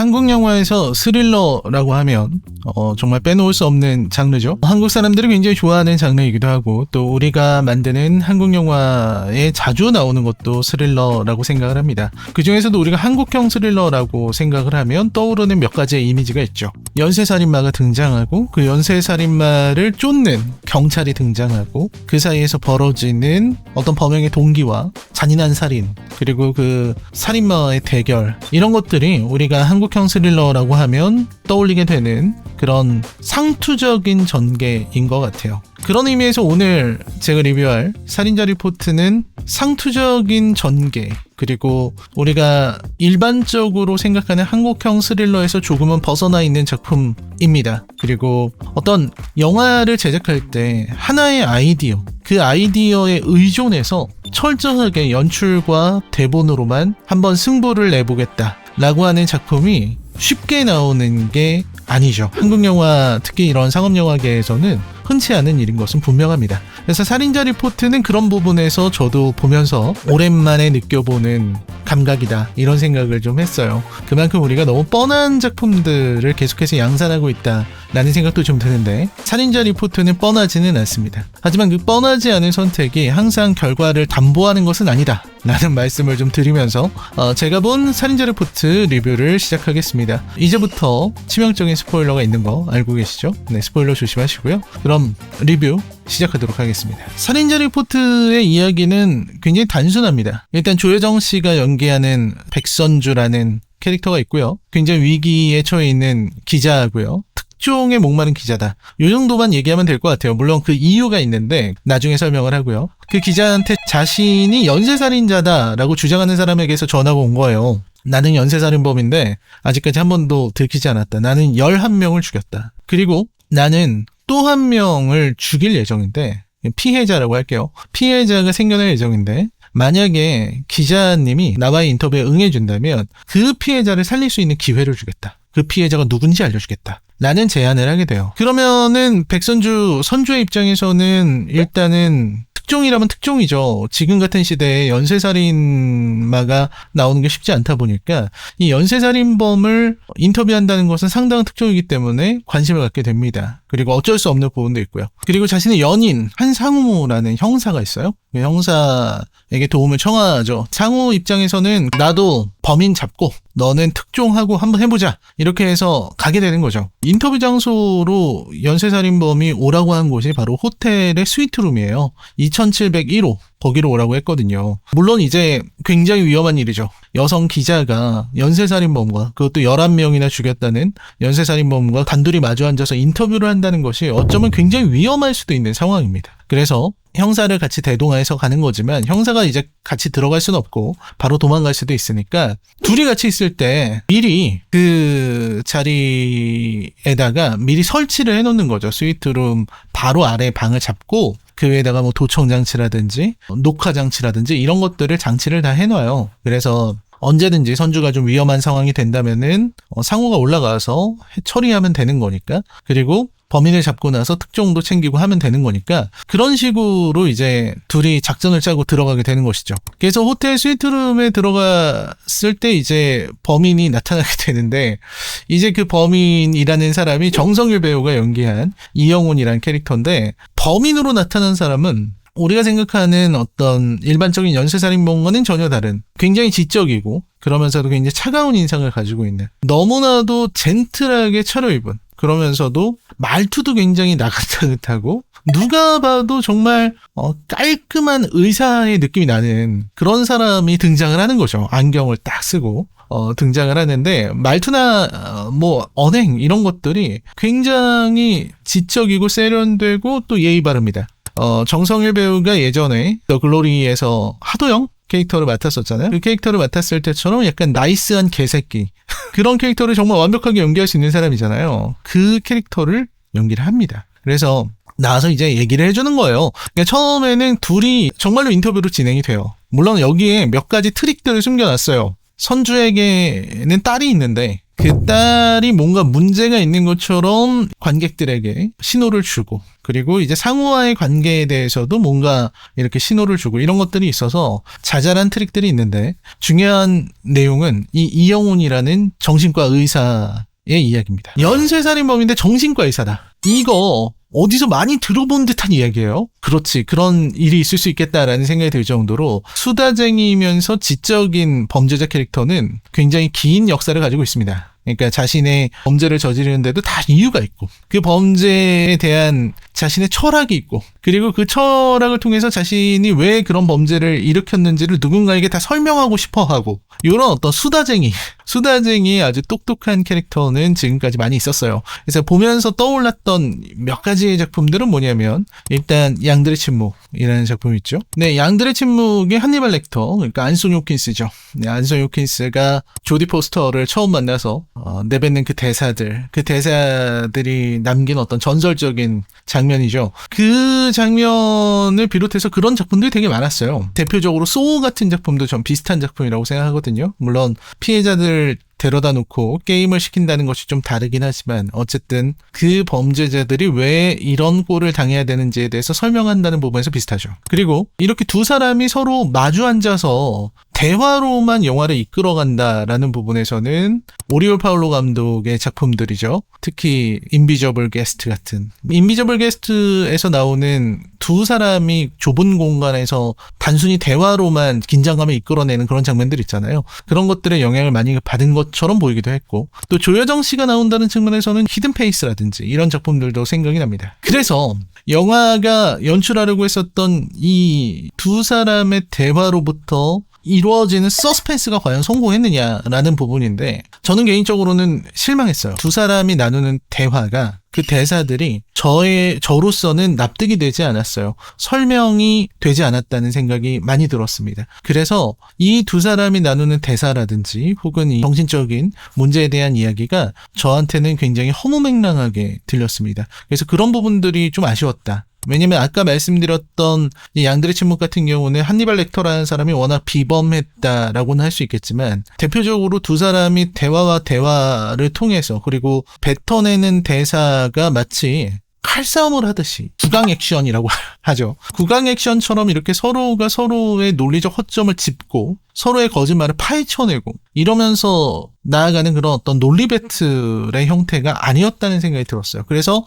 한국 영화에서 스릴러라고 하면 정말 빼놓을 수 없는 장르죠. 한국 사람들이 굉장히 좋아하는 장르이기도 하고 또 우리가 만드는 한국 영화에 자주 나오는 것도 스릴러라고 생각을 합니다. 그 중에서도 우리가 한국형 스릴러라고 생각을 하면 떠오르는 몇 가지의 이미지가 있죠. 연쇄살인마가 등장하고 그 연쇄살인마를 쫓는 경찰이 등장하고 그 사이에서 벌어지는 어떤 범행의 동기와 잔인한 살인 그리고 그 살인마와의 대결, 이런 것들이 우리가 한국형 스릴러라고 하면 떠올리게 되는 그런 상투적인 전개인 것 같아요. 그런 의미에서 오늘 제가 리뷰할 살인자 리포트는 상투적인 전개, 그리고 우리가 일반적으로 생각하는 한국형 스릴러에서 조금은 벗어나 있는 작품입니다. 그리고 어떤 영화를 제작할 때 하나의 아이디어, 그 아이디어에 의존해서 철저하게 연출과 대본으로만 한번 승부를 내보겠다 라고 하는 작품이 쉽게 나오는 게 아니죠. 한국 영화, 특히 이런 상업 영화계에서는 흔치 않은 일인 것은 분명합니다. 그래서 살인자 리포트는 그런 부분에서 저도 보면서 오랜만에 느껴보는 감각이다, 이런 생각을 좀 했어요. 그만큼 우리가 너무 뻔한 작품들을 계속해서 양산하고 있다 라는 생각도 좀 드는데, 살인자 리포트는 뻔하지는 않습니다. 하지만 그 뻔하지 않은 선택이 항상 결과를 담보하는 것은 아니다 라는 말씀을 좀 드리면서 제가 본 살인자 리포트 리뷰를 시작하겠습니다. 이제부터 치명적인 스포일러가 있는 거 알고 계시죠? 네, 스포일러 조심하시고요. 그럼 리뷰 시작하도록 하겠습니다. 살인자 리포트의 이야기는 굉장히 단순합니다. 일단 조여정 씨가 연기하는 백선주라는 캐릭터가 있고요. 굉장히 위기에 처해 있는 기자고요. 특종에 목마른 기자다. 이 정도만 얘기하면 될 것 같아요. 물론 그 이유가 있는데 나중에 설명을 하고요. 그 기자한테 자신이 연쇄살인자다라고 주장하는 사람에게서 전화가 온 거예요. 나는 연쇄살인범인데 아직까지 한 번도 들키지 않았다. 나는 11명을 죽였다. 그리고 나는 또 한 명을 죽일 예정인데, 피해자라고 할게요. 피해자가 생겨날 예정인데 만약에 기자님이 나와의 인터뷰에 응해준다면 그 피해자를 살릴 수 있는 기회를 주겠다. 그 피해자가 누군지 알려주겠다 라는 제안을 하게 돼요. 그러면은 선주의 입장에서는 일단은 특종이라면 특종이죠. 지금 같은 시대에 연쇄살인마가 나오는 게 쉽지 않다 보니까 이 연쇄살인범을 인터뷰한다는 것은 상당한 특종이기 때문에 관심을 갖게 됩니다. 그리고 어쩔 수 없는 부분도 있고요. 그리고 자신의 연인 한상우라는 형사가 있어요. 그 형사에게 도움을 청하죠. 상우 입장에서는 나도 범인 잡고 너는 특종하고 한번 해보자, 이렇게 해서 가게 되는 거죠. 인터뷰 장소로 연쇄살인범이 오라고 한 곳이 바로 호텔의 스위트룸이에요. 2701호 거기로 오라고 했거든요. 물론 이제 굉장히 위험한 일이죠. 여성 기자가 연쇄살인범과, 그것도 11명이나 죽였다는 연쇄살인범과 단둘이 마주 앉아서 인터뷰를 한다는 것이 어쩌면 굉장히 위험할 수도 있는 상황입니다. 그래서 형사를 같이 대동해서 가는 거지만 형사가 이제 같이 들어갈 수는 없고 바로 도망갈 수도 있으니까 둘이 같이 있을 때 미리 그 자리에다가 미리 설치를 해놓는 거죠. 스위트룸 바로 아래 방을 잡고 그 위에다가 뭐 도청 장치라든지 녹화 장치라든지 이런 것들을 장치를 다 해놔요. 그래서 언제든지 선주가 좀 위험한 상황이 된다면은 상우가 올라가서 처리하면 되는 거니까, 그리고 범인을 잡고 나서 특종도 챙기고 하면 되는 거니까 그런 식으로 이제 둘이 작전을 짜고 들어가게 되는 것이죠. 그래서 호텔 스위트룸에 들어갔을 때 이제 범인이 나타나게 되는데, 이제 그 범인이라는 사람이 정성일 배우가 연기한 이영훈이라는 캐릭터인데, 범인으로 나타난 사람은 우리가 생각하는 어떤 일반적인 연쇄살인범과는 전혀 다른 굉장히 지적이고 그러면서도 굉장히 차가운 인상을 가지고 있는, 너무나도 젠틀하게 차려입은, 그러면서도 말투도 굉장히 나긋나긋하고 누가 봐도 정말 깔끔한 의사의 느낌이 나는 그런 사람이 등장을 하는 거죠. 안경을 딱 쓰고 등장을 하는데 말투나 뭐 언행 이런 것들이 굉장히 지적이고 세련되고 또 예의 바릅니다. 정성일 배우가 예전에 더 글로리에서 하도영 캐릭터를 맡았었잖아요. 그 캐릭터를 맡았을 때처럼 약간 나이스한 개새끼 그런 캐릭터를 정말 완벽하게 연기할 수 있는 사람이잖아요. 그 캐릭터를 연기를 합니다. 그래서 나와서 이제 얘기를 해주는 거예요. 그러니까 처음에는 둘이 정말로 인터뷰로 진행이 돼요. 물론 여기에 몇 가지 트릭들을 숨겨놨어요. 선주에게는 딸이 있는데 그 그 딸이 뭔가 문제가 있는 것처럼 관객들에게 신호를 주고, 그리고 이제 상우와의 관계에 대해서도 뭔가 이렇게 신호를 주고, 이런 것들이 있어서 자잘한 트릭들이 있는데, 중요한 내용은 이 이영훈이라는 정신과 의사의 이야기입니다. 연쇄살인범인데 정신과 의사다. 이거 어디서 많이 들어본 듯한 이야기예요. 그렇지, 그런 일이 있을 수 있겠다라는 생각이 들 정도로 수다쟁이면서 지적인 범죄자 캐릭터는 굉장히 긴 역사를 가지고 있습니다. 그러니까 자신의 범죄를 저지르는데도 다 이유가 있고, 그 범죄에 대한 자신의 철학이 있고, 그리고 그 철학을 통해서 자신이 왜 그런 범죄를 일으켰는지를 누군가에게 다 설명하고 싶어 하고, 이런 어떤 수다쟁이의 아주 똑똑한 캐릭터는 지금까지 많이 있었어요. 그래서 보면서 떠올랐던 몇 가지의 작품들은 뭐냐면, 일단 양들의 침묵이라는 작품이 있죠. 네, 양들의 침묵의 한니발 렉터, 그러니까 안소니 호킨스죠. 네, 안소니 호킨스가 조디 포스터를 처음 만나서 내뱉는 그 대사들이 남긴 어떤 전설적인 장면이죠. 그 장면을 비롯해서 그런 작품들이 되게 많았어요. 대표적으로 소우 같은 작품도 전 비슷한 작품이라고 생각하거든요. 물론 피해자들 데려다 놓고 게임을 시킨다는 것이 좀 다르긴 하지만, 어쨌든 그 범죄자들이 왜 이런 꼴을 당해야 되는지에 대해서 설명한다는 부분에서 비슷하죠. 그리고 이렇게 두 사람이 서로 마주 앉아서 대화로만 영화를 이끌어간다라는 부분에서는 오리올 파울로 감독의 작품들이죠. 특히 인비저블 게스트 같은, 인비저블 게스트에서 나오는 두 사람이 좁은 공간에서 단순히 대화로만 긴장감을 이끌어내는 그런 장면들 있잖아요. 그런 것들의 영향을 많이 받은 것처럼 보이기도 했고, 또 조여정 씨가 나온다는 측면에서는 히든 페이스라든지 이런 작품들도 생각이 납니다. 그래서 영화가 연출하려고 했었던 이 두 사람의 대화로부터 이루어지는 서스펜스가 과연 성공했느냐라는 부분인데, 저는 개인적으로는 실망했어요. 두 사람이 나누는 대화가, 그 대사들이 저로서는 납득이 되지 않았어요. 설명이 되지 않았다는 생각이 많이 들었습니다. 그래서 이 두 사람이 나누는 대사라든지 혹은 이 정신적인 문제에 대한 이야기가 저한테는 굉장히 허무맹랑하게 들렸습니다. 그래서 그런 부분들이 좀 아쉬웠다. 왜냐면 아까 말씀드렸던 이 양들의 침묵 같은 경우는 한니발 렉터라는 사람이 워낙 비범했다라고는 할 수 있겠지만, 대표적으로 두 사람이 대화와 대화를 통해서, 그리고 뱉어내는 대사가 마치 칼싸움을 하듯이 구강 액션이라고 하죠. 구강 액션처럼 이렇게 서로가 서로의 논리적 허점을 짚고 서로의 거짓말을 파헤쳐내고 이러면서 나아가는 그런 어떤 논리 배틀의 형태가 아니었다는 생각이 들었어요. 그래서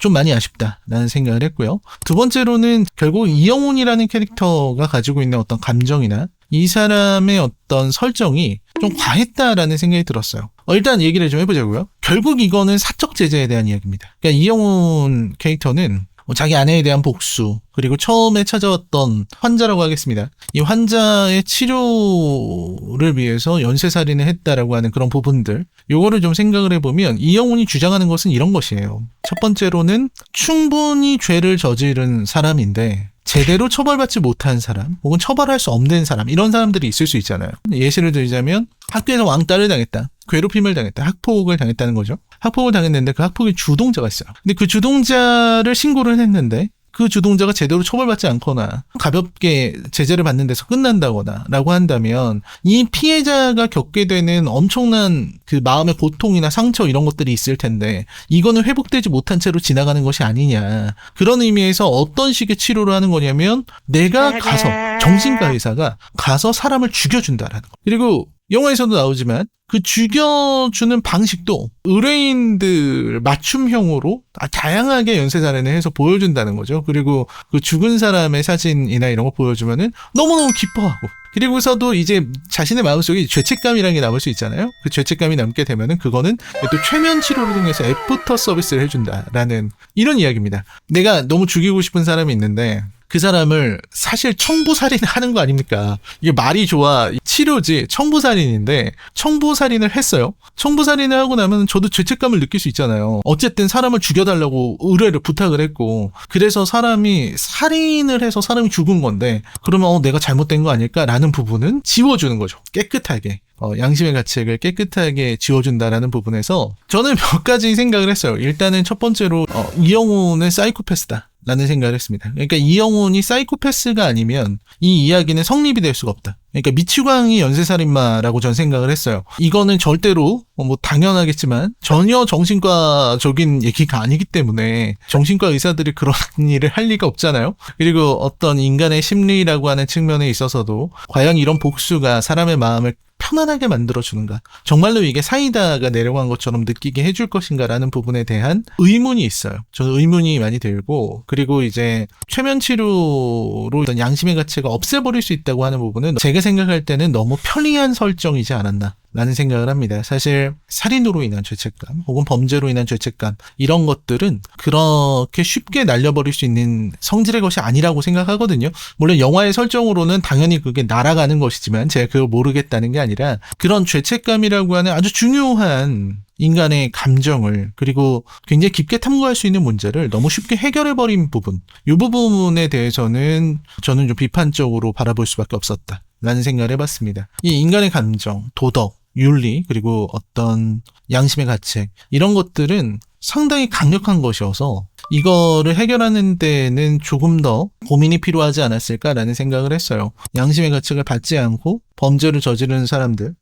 좀 많이 아쉽다라는 생각을 했고요. 두 번째로는 결국 이영훈이라는 캐릭터가 가지고 있는 어떤 감정이나 이 사람의 어떤 설정이 좀 과했다라는 생각이 들었어요. 일단 얘기를 좀 해보자고요. 결국 이거는 사적 제재에 대한 이야기입니다. 그러니까 이영훈 캐릭터는 자기 아내에 대한 복수, 그리고 처음에 찾아왔던 환자라고 하겠습니다. 이 환자의 치료를 위해서 연쇄살인을 했다라고 하는 그런 부분들, 요거를 좀 생각을 해보면 이영훈이 주장하는 것은 이런 것이에요. 첫 번째로는 충분히 죄를 저지른 사람인데 제대로 처벌받지 못한 사람, 혹은 처벌할 수 없는 사람, 이런 사람들이 있을 수 있잖아요. 예시를 들자면 학교에서 왕따를 당했다, 괴롭힘을 당했다, 학폭을 당했다는 거죠. 학폭을 당했는데 그 학폭의 주동자가 있어요. 근데 그 주동자를 신고를 했는데 그 주동자가 제대로 처벌받지 않거나 가볍게 제재를 받는 데서 끝난다거나 라고 한다면, 이 피해자가 겪게 되는 엄청난 그 마음의 고통이나 상처, 이런 것들이 있을 텐데 이거는 회복되지 못한 채로 지나가는 것이 아니냐. 그런 의미에서 어떤 식의 치료를 하는 거냐면, 내가 가서, 정신과 의사가 가서 사람을 죽여준다라는 거. 그리고 영화에서도 나오지만 그 죽여주는 방식도 의뢰인들 맞춤형으로 다양하게 연쇄살인을 해서 보여준다는 거죠. 그리고 그 죽은 사람의 사진이나 이런 거 보여주면은 너무너무 기뻐하고, 그리고서도 이제 자신의 마음속에 죄책감이라는 게 남을 수 있잖아요. 그 죄책감이 남게 되면은 그거는 또 최면 치료를 통해서 애프터 서비스를 해준다라는 이런 이야기입니다. 내가 너무 죽이고 싶은 사람이 있는데 그 사람을 사실 청부살인을 하는 거 아닙니까? 이게 말이 좋아. 치료지. 청부살인인데 청부살인을 했어요. 청부살인을 하고 나면 저도 죄책감을 느낄 수 있잖아요. 어쨌든 사람을 죽여달라고 의뢰를 부탁을 했고, 그래서 사람이 살인을 해서 사람이 죽은 건데, 그러면 내가 잘못된 거 아닐까라는 부분은 지워주는 거죠. 깨끗하게. 양심의 가책을 깨끗하게 지워준다라는 부분에서 저는 몇 가지 생각을 했어요. 일단은 첫 번째로 이영훈은 사이코패스다. 라는 생각을 했습니다. 그러니까 이영훈이 사이코패스가 아니면 이 이야기는 성립이 될 수가 없다. 그러니까 미치광이 연쇄살인마라고 전 생각을 했어요. 이거는 절대로 뭐 당연하겠지만 전혀 정신과적인 얘기가 아니기 때문에 정신과 의사들이 그런 일을 할 리가 없잖아요. 그리고 어떤 인간의 심리라고 하는 측면에 있어서도 과연 이런 복수가 사람의 마음을 편안하게 만들어주는가? 정말로 이게 사이다가 내려간 것처럼 느끼게 해줄 것인가라는 부분에 대한 의문이 있어요. 저는 의문이 많이 들고, 그리고 이제 최면치료로 어떤 양심의 가치가 없애버릴 수 있다고 하는 부분은 제가 생각할 때는 너무 편리한 설정이지 않았나 라는 생각을 합니다. 사실 살인으로 인한 죄책감 혹은 범죄로 인한 죄책감 이런 것들은 그렇게 쉽게 날려버릴 수 있는 성질의 것이 아니라고 생각하거든요. 물론 영화의 설정으로는 당연히 그게 날아가는 것이지만 제가 그걸 모르겠다는 게 아니라 그런 죄책감이라고 하는 아주 중요한 인간의 감정을 그리고 굉장히 깊게 탐구할 수 있는 문제를 너무 쉽게 해결해버린 부분, 이 부분에 대해서는 저는 좀 비판적으로 바라볼 수밖에 없었다 라는 생각을 해봤습니다. 이 인간의 감정, 도덕, 윤리, 그리고 어떤 양심의 가책 이런 것들은 상당히 강력한 것이어서 이거를 해결하는 데는 조금 더 고민이 필요하지 않았을까라는 생각을 했어요. 양심의 가책을 받지 않고 범죄를 저지르는 사람들,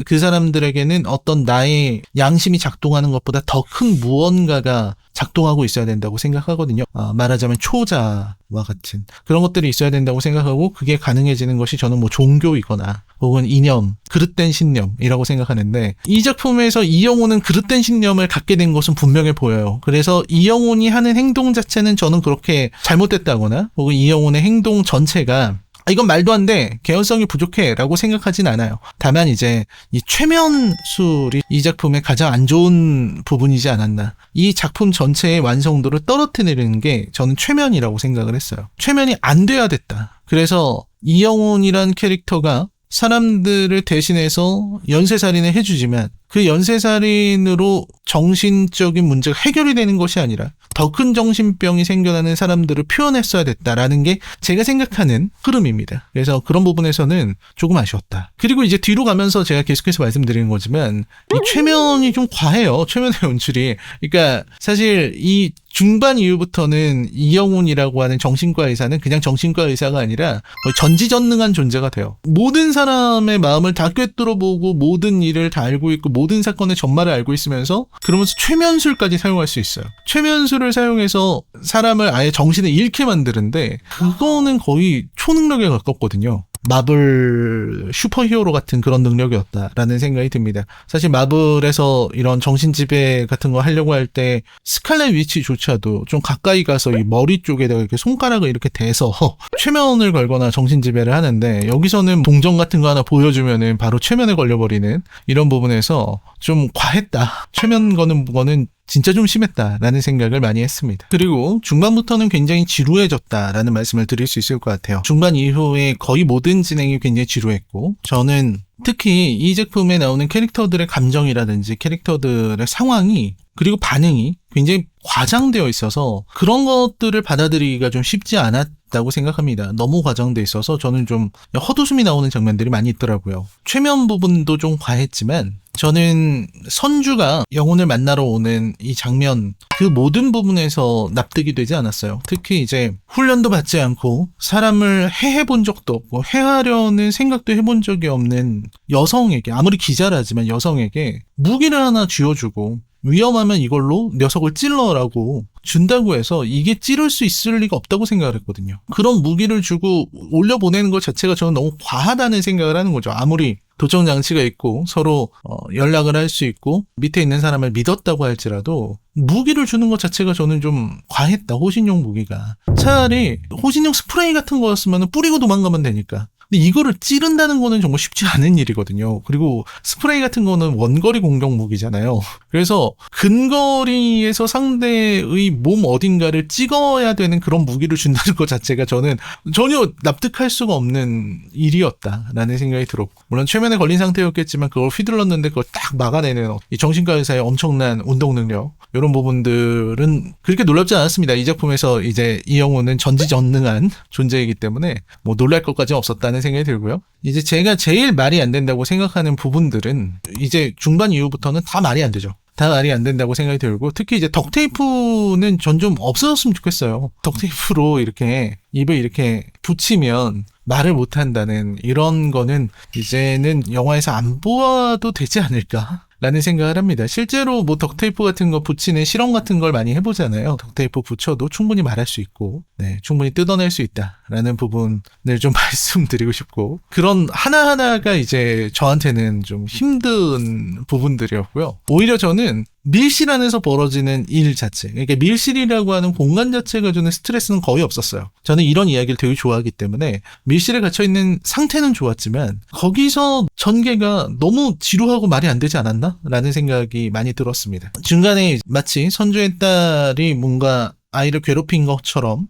그 사람들에게는 어떤 나의 양심이 작동하는 것보다 더 큰 무언가가 작동하고 있어야 된다고 생각하거든요. 말하자면 초자와 같은 그런 것들이 있어야 된다고 생각하고 그게 가능해지는 것이 저는 뭐 종교이거나 혹은 이념, 그릇된 신념이라고 생각하는데 이 작품에서 이영훈은 그릇된 신념을 갖게 된 것은 분명해 보여요. 그래서 이영훈이 하는 행동 자체는 저는 그렇게 잘못됐다거나 혹은 이영훈의 행동 전체가 이건 말도 안 돼, 개연성이 부족해 라고 생각하진 않아요. 다만 이제 이 최면술이 이 작품의 가장 안 좋은 부분이지 않았나. 이 작품 전체의 완성도를 떨어뜨리는 게 저는 최면이라고 생각을 했어요. 최면이 안 돼야 됐다. 그래서 이영훈이란 캐릭터가 사람들을 대신해서 연쇄살인을 해주지만 그 연쇄살인으로 정신적인 문제가 해결이 되는 것이 아니라 더 큰 정신병이 생겨나는 사람들을 표현했어야 됐다라는 게 제가 생각하는 흐름입니다. 그래서 그런 부분에서는 조금 아쉬웠다. 그리고 이제 뒤로 가면서 제가 계속해서 말씀드리는 거지만 이 최면이 좀 과해요. 최면의 연출이. 그러니까 사실 이 중반 이후부터는 이영훈이라고 하는 정신과 의사는 그냥 정신과 의사가 아니라 거의 전지전능한 존재가 돼요. 모든 사람의 마음을 다 꿰뚫어보고 모든 일을 다 알고 있고 모든 사건의 전말을 알고 있으면서 그러면서 최면술까지 사용할 수 있어요. 최면술을 사용해서 사람을 아예 정신을 잃게 만드는데 그거는 거의 초능력에 가깝거든요. 마블 슈퍼히어로 같은 그런 능력이었다라는 생각이 듭니다. 사실 마블에서 이런 정신지배 같은 거 하려고 할 때 스칼렛 위치조차도 좀 가까이 가서 이 머리 쪽에다가 이렇게 손가락을 이렇게 대서 최면을 걸거나 정신지배를 하는데 여기서는 동정 같은 거 하나 보여주면은 바로 최면에 걸려버리는 이런 부분에서 좀 과했다. 최면 거는 거는 진짜 좀 심했다라는 생각을 많이 했습니다. 그리고 중반부터는 굉장히 지루해졌다라는 말씀을 드릴 수 있을 것 같아요. 중반 이후에 거의 모든 진행이 굉장히 지루했고 저는 특히 이 작품에 나오는 캐릭터들의 감정이라든지 캐릭터들의 상황이 그리고 반응이 굉장히 과장되어 있어서 그런 것들을 받아들이기가 좀 쉽지 않았다고 생각합니다. 너무 과장돼 있어서 저는 좀 헛웃음이 나오는 장면들이 많이 있더라고요. 최면 부분도 좀 과했지만 저는 선주가 영혼을 만나러 오는 이 장면 그 모든 부분에서 납득이 되지 않았어요. 특히 이제 훈련도 받지 않고 사람을 해본 적도 없고 해하려는 생각도 해본 적이 없는 여성에게 아무리 기자라지만 여성에게 무기를 하나 쥐어주고 위험하면 이걸로 녀석을 찔러라고 준다고 해서 이게 찌를 수 있을 리가 없다고 생각을 했거든요. 그런 무기를 주고 올려보내는 것 자체가 저는 너무 과하다는 생각을 하는 거죠. 아무리 도청 장치가 있고 서로 연락을 할 수 있고 밑에 있는 사람을 믿었다고 할지라도 무기를 주는 것 자체가 저는 좀 과했다. 호신용 무기가. 차라리 호신용 스프레이 같은 거였으면 뿌리고 도망가면 되니까. 근데 이거를 찌른다는 거는 정말 쉽지 않은 일이거든요. 그리고 스프레이 같은 거는 원거리 공격 무기잖아요. 그래서 근거리에서 상대의 몸 어딘가를 찍어야 되는 그런 무기를 준다는 것 자체가 저는 전혀 납득할 수가 없는 일이었다라는 생각이 들었고 물론 최면에 걸린 상태였겠지만 그걸 휘둘렀는데 그걸 딱 막아내는 이 정신과 의사의 엄청난 운동 능력 이런 부분들은 그렇게 놀랍지 않았습니다. 이 작품에서 이제 이영훈은 전지전능한 존재이기 때문에 뭐 놀랄 것까지는 없었다는 생각이 들고요. 이제 제가 제일 말이 안 된다고 생각하는 부분들은 이제 중반 이후부터는 다 말이 안 되죠. 다 말이 안 된다고 생각이 들고, 특히 이제 덕테이프는 전 좀 없어졌으면 좋겠어요. 덕테이프로 이렇게 입을 이렇게 붙이면 말을 못한다는 이런 거는 이제는 영화에서 안 보아도 되지 않을까? 라는 생각을 합니다. 실제로 뭐 덕테이프 같은 거 붙이는 실험 같은 걸 많이 해보잖아요. 덕테이프 붙여도 충분히 말할 수 있고, 네, 충분히 뜯어낼 수 있다라는 부분을 좀 말씀드리고 싶고, 그런 하나하나가 이제 저한테는 좀 힘든 부분들이었고요. 오히려 저는 밀실 안에서 벌어지는 일 자체, 그러니까 밀실이라고 하는 공간 자체가 주는 스트레스는 거의 없었어요. 저는 이런 이야기를 되게 좋아하기 때문에 밀실에 갇혀있는 상태는 좋았지만 거기서 전개가 너무 지루하고 말이 안 되지 않았나? 라는 생각이 많이 들었습니다. 중간에 마치 선주의 딸이 뭔가 아이를 괴롭힌 것처럼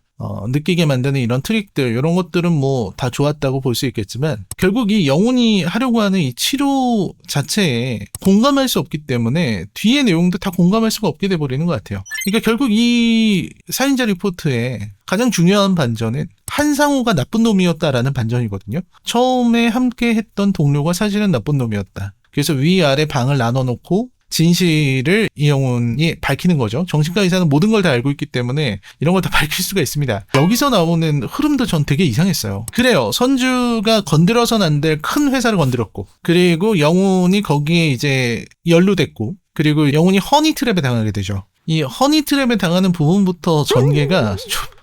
느끼게 만드는 이런 트릭들, 이런 것들은 뭐 다 좋았다고 볼 수 있겠지만, 결국 이 영혼이 하려고 하는 이 치료 자체에 공감할 수 없기 때문에 뒤의 내용도 다 공감할 수가 없게 돼버리는 것 같아요. 그러니까 결국 이 살인자 리포트의 가장 중요한 반전은 한상우가 나쁜 놈이었다라는 반전이거든요. 처음에 함께 했던 동료가 사실은 나쁜 놈이었다. 그래서 위아래 방을 나눠놓고 진실을 이영훈이 밝히는 거죠. 정신과 의사는 모든 걸 다 알고 있기 때문에 이런 걸 다 밝힐 수가 있습니다. 여기서 나오는 흐름도 전 되게 이상했어요. 그래요. 선주가 건드려선 안 될 큰 회사를 건드렸고, 그리고 영훈이 거기에 이제 연루됐고, 그리고 영훈이 허니트랩에 당하게 되죠. 이 허니트랩에 당하는 부분부터 전개가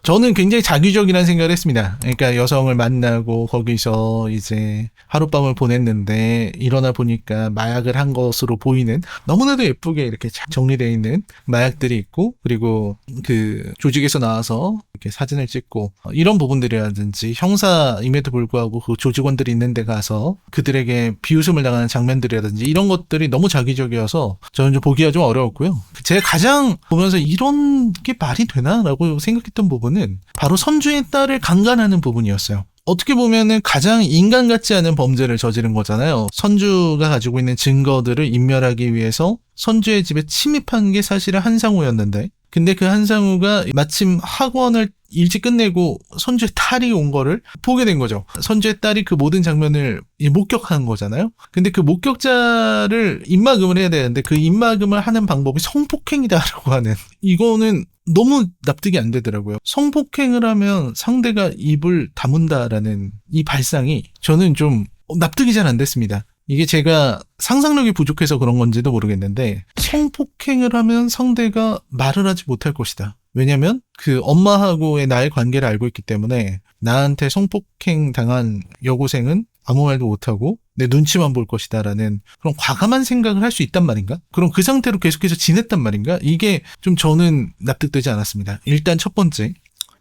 저는 굉장히 자기적이라는 생각을 했습니다. 그러니까 여성을 만나고 거기서 이제 하룻밤을 보냈는데 일어나 보니까 마약을 한 것으로 보이는, 너무나도 예쁘게 이렇게 잘 정리되어 있는 마약들이 있고, 그리고 그 조직에서 나와서 이렇게 사진을 찍고, 이런 부분들이라든지 형사임에도 불구하고 그 조직원들이 있는 데 가서 그들에게 비웃음을 당하는 장면들이라든지 이런 것들이 너무 자기적이어서 저는 좀 보기가 좀 어려웠고요. 제가 가장 보면서 이런 게 말이 되나라고 생각했던 부분은 바로 선주의 딸을 강간하는 부분이었어요. 어떻게 보면은 가장 인간 같지 않은 범죄를 저지른 거잖아요. 선주가 가지고 있는 증거들을 인멸하기 위해서 선주의 집에 침입한 게 사실은 한상우였는데, 근데 그 한상우가 마침 학원을 일찍 끝내고 선주의 딸이 온 거를 보게 된 거죠. 선주의 딸이 그 모든 장면을 목격한 거잖아요. 근데 그 목격자를 입막음을 해야 되는데 그 입막음을 하는 방법이 성폭행이다라고 하는, 이거는 너무 납득이 안 되더라고요. 성폭행을 하면 상대가 입을 다문다라는 이 발상이 저는 좀 납득이 잘 안 됐습니다. 이게 제가 상상력이 부족해서 그런 건지도 모르겠는데, 성폭행을 하면 상대가 말을 하지 못할 것이다. 왜냐면 그 엄마하고의 나의 관계를 알고 있기 때문에 나한테 성폭행 당한 여고생은 아무 말도 못하고 내 눈치만 볼 것이다 라는 그런 과감한 생각을 할 수 있단 말인가? 그럼 그 상태로 계속해서 지냈단 말인가? 이게 좀 저는 납득되지 않았습니다. 일단 첫 번째,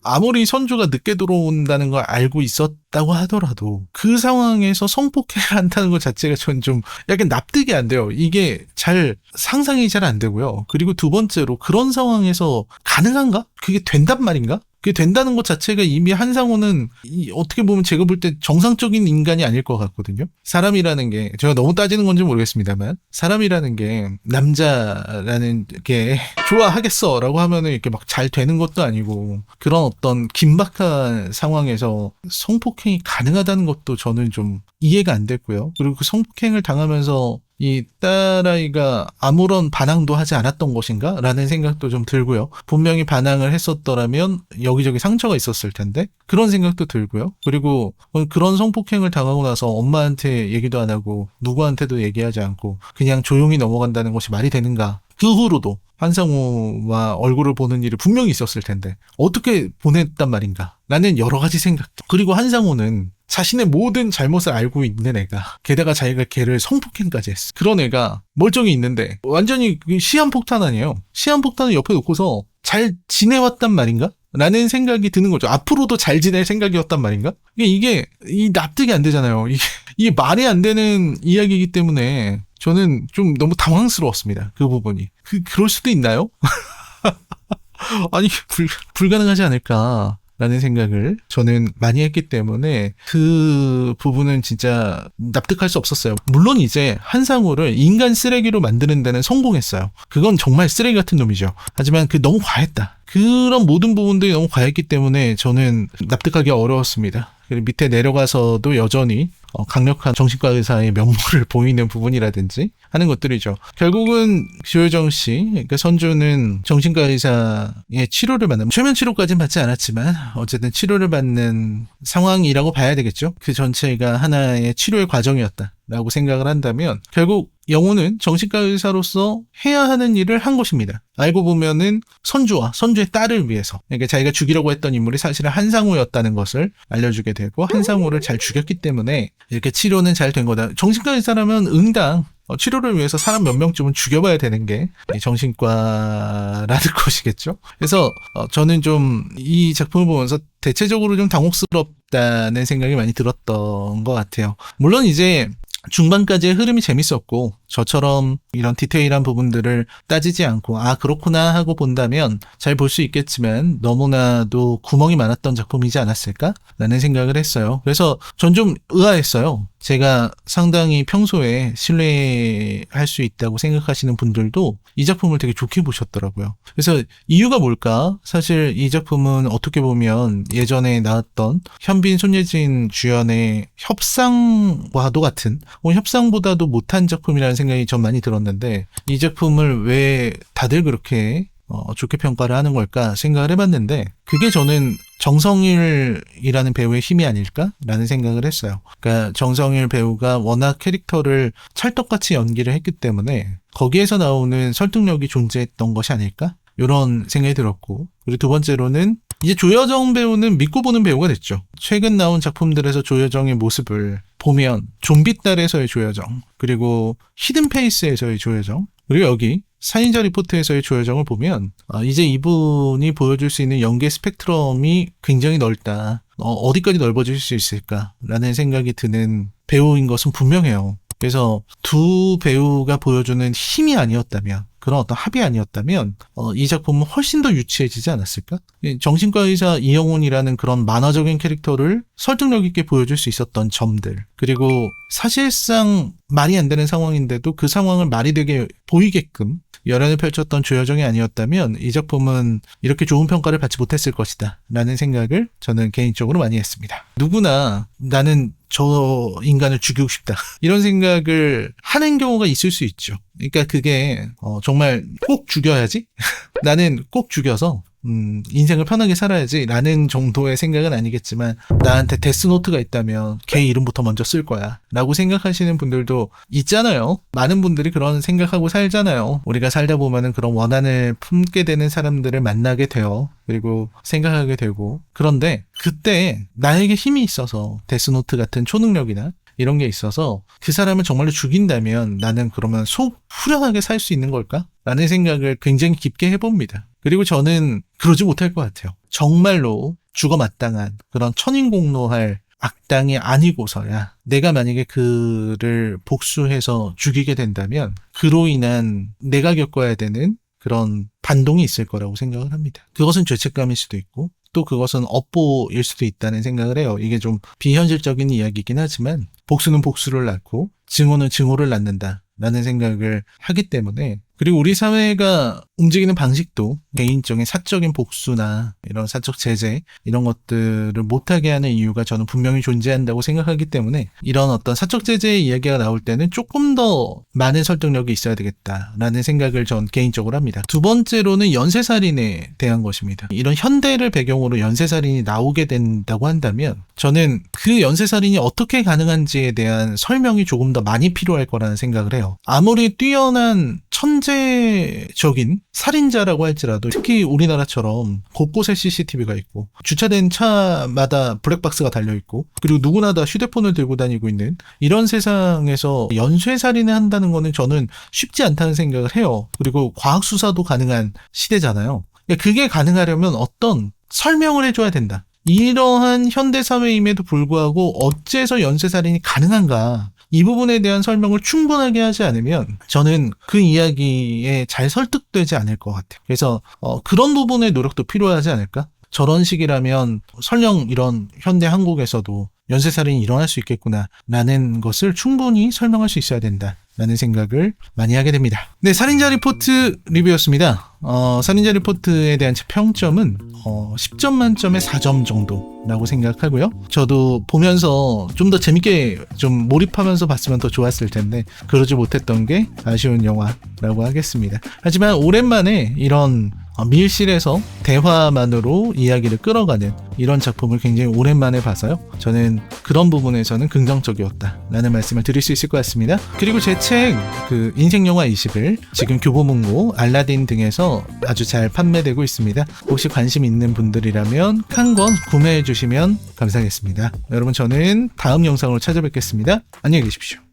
아무리 선주가 늦게 들어온다는 걸 알고 있었다고 하더라도 그 상황에서 성폭행을 한다는 것 자체가 전 좀 약간 납득이 안 돼요. 이게 잘 상상이 잘 안 되고요. 그리고 두 번째로, 그런 상황에서 가능한가? 그게 된단 말인가? 그게 된다는 것 자체가 이미 한상우는 어떻게 보면 제가 볼 때 정상적인 인간이 아닐 것 같거든요. 사람이라는 게, 제가 너무 따지는 건지 모르겠습니다만, 사람이라는 게 남자라는 게 좋아하겠어 라고 하면은 이렇게 막 잘 되는 것도 아니고, 그런 어떤 긴박한 상황에서 성폭행이 가능하다는 것도 저는 좀 이해가 안 됐고요. 그리고 그 성폭행을 당하면서 이 딸아이가 아무런 반항도 하지 않았던 것인가? 라는 생각도 좀 들고요. 분명히 반항을 했었더라면 여기저기 상처가 있었을 텐데, 그런 생각도 들고요. 그리고 그런 성폭행을 당하고 나서 엄마한테 얘기도 안 하고 누구한테도 얘기하지 않고 그냥 조용히 넘어간다는 것이 말이 되는가? 그 후로도 한상우와 얼굴을 보는 일이 분명히 있었을 텐데 어떻게 보냈단 말인가? 라는 여러 가지 생각. 그리고 한상우는 자신의 모든 잘못을 알고 있는 애가, 게다가 자기가 걔를 성폭행까지 했어. 그런 애가 멀쩡히 있는데 완전히 시한폭탄 아니에요. 시한폭탄을 옆에 놓고서 잘 지내왔단 말인가? 라는 생각이 드는 거죠. 앞으로도 잘 지낼 생각이었단 말인가? 이게 납득이 안 되잖아요. 이게 말이 안 되는 이야기이기 때문에 저는 좀 너무 당황스러웠습니다. 그 부분이. 그럴 수도 있나요? 아니, 불가능하지 않을까? 라는 생각을 저는 많이 했기 때문에 그 부분은 진짜 납득할 수 없었어요. 물론 이제 한상우를 인간 쓰레기로 만드는 데는 성공했어요. 그건 정말 쓰레기 같은 놈이죠. 하지만 너무 과했다. 그런 모든 부분들이 너무 과했기 때문에 저는 납득하기 어려웠습니다. 그리고 밑에 내려가서도 여전히 강력한 정신과 의사의 면모를 보이는 부분이라든지 하는 것들이죠. 결국은 조여정 씨, 그러니까 선주는 정신과 의사의 치료를 받는, 최면 치료까지는 받지 않았지만 어쨌든 치료를 받는 상황이라고 봐야 되겠죠. 그 전체가 하나의 치료의 과정이었다라고 생각을 한다면 결국 영호는 정신과 의사로서 해야 하는 일을 한 것입니다. 알고 보면은 선주와 선주의 딸을 위해서, 그러니까 자기가 죽이려고 했던 인물이 사실은 한상우였다는 것을 알려주게 되고 한상우를 잘 죽였기 때문에 이렇게 치료는 잘 된 거다. 정신과 의사라면 응당 치료를 위해서 사람 몇 명쯤은 죽여봐야 되는 게 정신과라는 것이겠죠. 그래서 저는 좀 이 작품을 보면서 대체적으로 좀 당혹스럽다는 생각이 많이 들었던 것 같아요. 물론 이제 중반까지의 흐름이 재밌었고 저처럼 이런 디테일한 부분들을 따지지 않고 그렇구나 하고 본다면 잘 볼 수 있겠지만 너무나도 구멍이 많았던 작품이지 않았을까라는 생각을 했어요. 그래서 전 좀 의아했어요. 제가 상당히 평소에 신뢰할 수 있다고 생각하시는 분들도 이 작품을 되게 좋게 보셨더라고요. 그래서 이유가 뭘까? 사실 이 작품은 어떻게 보면 예전에 나왔던 현빈, 손예진 주연의 협상과도 같은, 협상보다도 못한 작품이라는 생각이 전 많이 들었는데 이 작품을 왜 다들 그렇게 좋게 평가를 하는 걸까 생각을 해봤는데 그게 저는 정성일이라는 배우의 힘이 아닐까라는 생각을 했어요. 그러니까 정성일 배우가 워낙 캐릭터를 찰떡같이 연기를 했기 때문에 거기에서 나오는 설득력이 존재했던 것이 아닐까? 이런 생각이 들었고, 그리고 두 번째로는 이제 조여정 배우는 믿고 보는 배우가 됐죠. 최근 나온 작품들에서 조여정의 모습을 보면 좀비딸에서의 조여정, 그리고 히든페이스에서의 조여정, 그리고 여기 살인자 리포트에서의 조여정을 보면 이제 이분이 보여줄 수 있는 연기의 스펙트럼이 굉장히 넓다. 어디까지 넓어질 수 있을까라는 생각이 드는 배우인 것은 분명해요. 그래서 두 배우가 보여주는 힘이 아니었다면, 그런 어떤 합이 아니었다면 이 작품은 훨씬 더 유치해지지 않았을까? 정신과 의사 이영훈이라는 그런 만화적인 캐릭터를 설득력 있게 보여줄 수 있었던 점들, 그리고 사실상 말이 안 되는 상황인데도 그 상황을 말이 되게 보이게끔 열연을 펼쳤던 조여정이 아니었다면 이 작품은 이렇게 좋은 평가를 받지 못했을 것이다 라는 생각을 저는 개인적으로 많이 했습니다. 누구나 나는 저 인간을 죽이고 싶다 이런 생각을 하는 경우가 있을 수 있죠. 그러니까 그게 정말 꼭 죽여야지 나는 꼭 죽여서 인생을 편하게 살아야지 라는 정도의 생각은 아니겠지만 나한테 데스노트가 있다면 걔 이름부터 먼저 쓸 거야 라고 생각하시는 분들도 있잖아요. 많은 분들이 그런 생각하고 살잖아요. 우리가 살다 보면은 그런 원한을 품게 되는 사람들을 만나게 돼요. 그리고 생각하게 되고, 그런데 그때 나에게 힘이 있어서 데스노트 같은 초능력이나 이런 게 있어서 그 사람을 정말로 죽인다면 나는 그러면 속 후련하게 살 수 있는 걸까? 라는 생각을 굉장히 깊게 해봅니다. 그리고 저는 그러지 못할 것 같아요. 정말로 죽어 마땅한 그런 천인공노할 악당이 아니고서야 내가 만약에 그를 복수해서 죽이게 된다면 그로 인한 내가 겪어야 되는 그런 반동이 있을 거라고 생각을 합니다. 그것은 죄책감일 수도 있고 또 그것은 업보일 수도 있다는 생각을 해요. 이게 좀 비현실적인 이야기이긴 하지만 복수는 복수를 낳고 증오는 증오를 낳는다 라는 생각을 하기 때문에, 그리고 우리 사회가 움직이는 방식도 개인적인 사적인 복수나 이런 사적 제재 이런 것들을 못하게 하는 이유가 저는 분명히 존재한다고 생각하기 때문에 이런 어떤 사적 제재의 이야기가 나올 때는 조금 더 많은 설득력이 있어야 되겠다라는 생각을 전 개인적으로 합니다. 두 번째로는 연쇄살인에 대한 것입니다. 이런 현대를 배경으로 연쇄살인이 나오게 된다고 한다면 저는 그 연쇄살인이 어떻게 가능한지에 대한 설명이 조금 더 많이 필요할 거라는 생각을 해요. 아무리 뛰어난 천재적인 살인자라고 할지라도 특히 우리나라처럼 곳곳에 CCTV가 있고 주차된 차마다 블랙박스가 달려있고 그리고 누구나 다 휴대폰을 들고 다니고 있는 이런 세상에서 연쇄살인을 한다는 거는 저는 쉽지 않다는 생각을 해요. 그리고 과학수사도 가능한 시대잖아요. 그게 가능하려면 어떤 설명을 해줘야 된다. 이러한 현대사회임에도 불구하고 어째서 연쇄살인이 가능한가, 이 부분에 대한 설명을 충분하게 하지 않으면 저는 그 이야기에 잘 설득되지 않을 것 같아요. 그래서 그런 부분의 노력도 필요하지 않을까? 저런 식이라면 설령 이런 현대 한국에서도 연쇄살인이 일어날 수 있겠구나 라는 것을 충분히 설명할 수 있어야 된다 라는 생각을 많이 하게 됩니다. 네, 살인자 리포트 리뷰였습니다. 살인자 리포트에 대한 제 평점은 10점 만점에 4점 정도라고 생각하고요. 저도 보면서 좀 더 재밌게 좀 몰입하면서 봤으면 더 좋았을 텐데 그러지 못했던 게 아쉬운 영화라고 하겠습니다. 하지만 오랜만에 이런 밀실에서 대화만으로 이야기를 끌어가는 이런 작품을 굉장히 오랜만에 봐서요. 저는 그런 부분에서는 긍정적이었다라는 말씀을 드릴 수 있을 것 같습니다. 그리고 제 책 그 인생영화 20을 지금 교보문고, 알라딘 등에서 아주 잘 판매되고 있습니다. 혹시 관심 있는 분들이라면 한 권 구매해 주시면 감사하겠습니다. 여러분, 저는 다음 영상으로 찾아뵙겠습니다. 안녕히 계십시오.